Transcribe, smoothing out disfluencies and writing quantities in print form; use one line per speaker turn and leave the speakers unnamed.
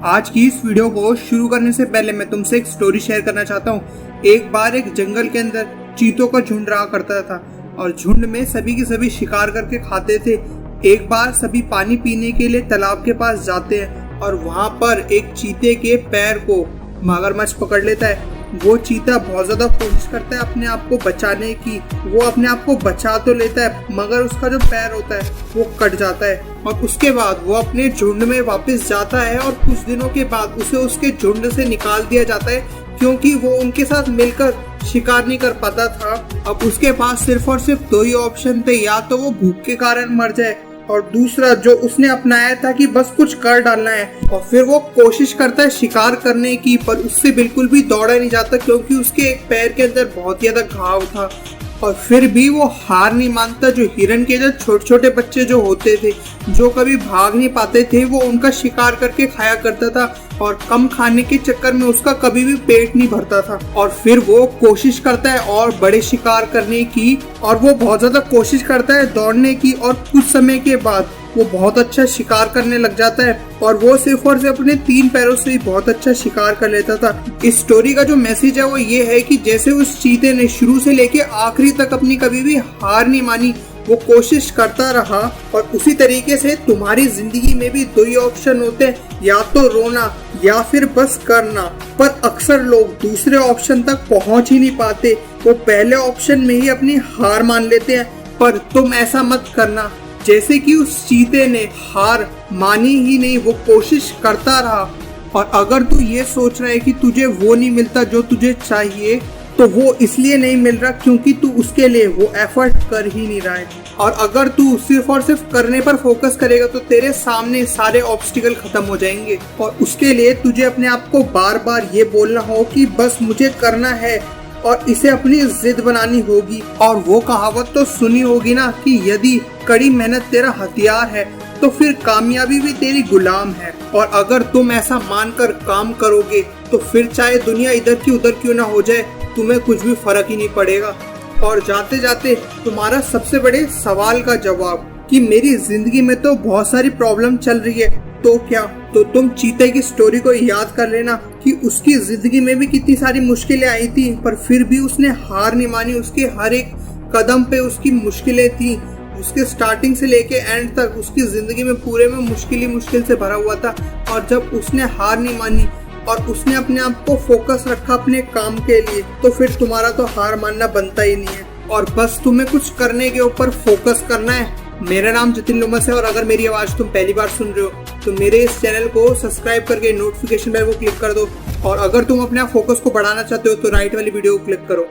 आज की इस वीडियो को शुरू करने से पहले मैं तुमसे एक स्टोरी शेयर करना चाहता हूँ। एक बार एक जंगल के अंदर चीतों का झुंड रहा करता था और झुंड में सभी के सभी शिकार करके खाते थे। एक बार सभी पानी पीने के लिए तालाब के पास जाते हैं और वहाँ पर एक चीते के पैर को मगरमच्छ पकड़ लेता है। वो चीता बहुत ज्यादा कोशिश करता है अपने आप को बचाने की। वो अपने आप को बचा तो लेता है मगर उसका जो पैर होता है वो कट जाता है और उसके बाद वो अपने झुंड में वापस जाता है और कुछ दिनों के बाद उसे उसके झुंड से निकाल दिया जाता है क्योंकि वो उनके साथ मिलकर शिकार नहीं कर पाता था। अब उसके पास सिर्फ और सिर्फ दो ही ऑप्शन थे, या तो वो भूख के कारण मर जाए और दूसरा जो उसने अपनाया था कि बस कुछ कर डालना है। और फिर वो कोशिश करता है शिकार करने की, पर उससे बिल्कुल भी दौड़ा नहीं जाता क्योंकि उसके एक पैर के अंदर बहुत ज्यादा घाव था। और फिर भी वो हार नहीं मानता। जो हिरन के जो छोटे छोटे बच्चे जो होते थे, जो कभी भाग नहीं पाते थे, वो उनका शिकार करके खाया करता था और कम खाने के चक्कर में उसका कभी भी पेट नहीं भरता था। और फिर वो कोशिश करता है और बड़े शिकार करने की, और वो बहुत ज्यादा कोशिश करता है दौड़ने की, और कुछ समय के बाद वो बहुत अच्छा शिकार करने लग जाता है और वो सिर्फ और सिर्फ अपने 3 पैरों से ही बहुत अच्छा शिकार कर लेता था। इस स्टोरी का जो मैसेज है वो ये है कि जैसे उस चीते ने शुरू से लेके आखिरी तक अपनी कभी भी हार नहीं मानी, वो कोशिश करता रहा। और उसी तरीके से तुम्हारी जिंदगी में भी दो ही ऑप्शन होते हैं, या तो रोना या फिर बस करना। पर अक्सर लोग दूसरे ऑप्शन तक पहुंच ही नहीं पाते, वो पहले ऑप्शन में ही अपनी हार मान लेते हैं। पर तुम ऐसा मत करना जैसे कि उस चीते ने हार मानी ही नहीं, वो कोशिश करता रहा। और अगर तू ये सोच रहा है कि तुझे वो नहीं मिलता जो तुझे चाहिए, तो वो इसलिए नहीं मिल रहा क्योंकि तू उसके लिए वो एफर्ट कर ही नहीं रहा है। और अगर तू सिर्फ और सिर्फ करने पर फोकस करेगा तो तेरे सामने सारे ऑब्स्टिकल खत्म हो जाएंगे। और उसके लिए तुझे अपने आप को बार बार ये बोलना हो कि बस मुझे करना है और इसे अपनी जिद बनानी होगी। और वो कहावत तो सुनी होगी ना कि यदि कड़ी मेहनत तेरा हथियार है तो फिर कामयाबी भी तेरी गुलाम है। और अगर तुम ऐसा मानकर काम करोगे तो फिर चाहे दुनिया इधर की उधर क्यों ना हो जाए, तुम्हें कुछ भी फर्क ही नहीं पड़ेगा। और जाते जाते तुम्हारा सबसे बड़े सवाल का जवाब कि मेरी जिंदगी में तो बहुत सारी प्रॉब्लम चल रही है, तो क्या? तो तुम चीते की स्टोरी को याद कर लेना कि उसकी जिंदगी में भी कितनी सारी मुश्किलें आई थी, पर फिर भी उसने हार नहीं मानी। उसके हर एक कदम पे उसकी मुश्किलें थी। उसके स्टार्टिंग से लेके एंड तक उसकी जिंदगी में पूरे में मुश्किल ही मुश्किल से भरा हुआ था। और जब उसने हार नहीं मानी और उसने अपने आप को फोकस रखा अपने काम के लिए, तो फिर तुम्हारा तो हार मानना बनता ही नहीं है और बस तुम्हें कुछ करने के ऊपर फोकस करना है। मेरा नाम जतिन लुमस है और अगर मेरी आवाज तुम पहली बार सुन रहे हो तो मेरे इस चैनल को सब्सक्राइब करके नोटिफिकेशन बेल को क्लिक कर दो। और अगर तुम अपने फोकस को बढ़ाना चाहते हो तो राइट वाली वीडियो को क्लिक करो।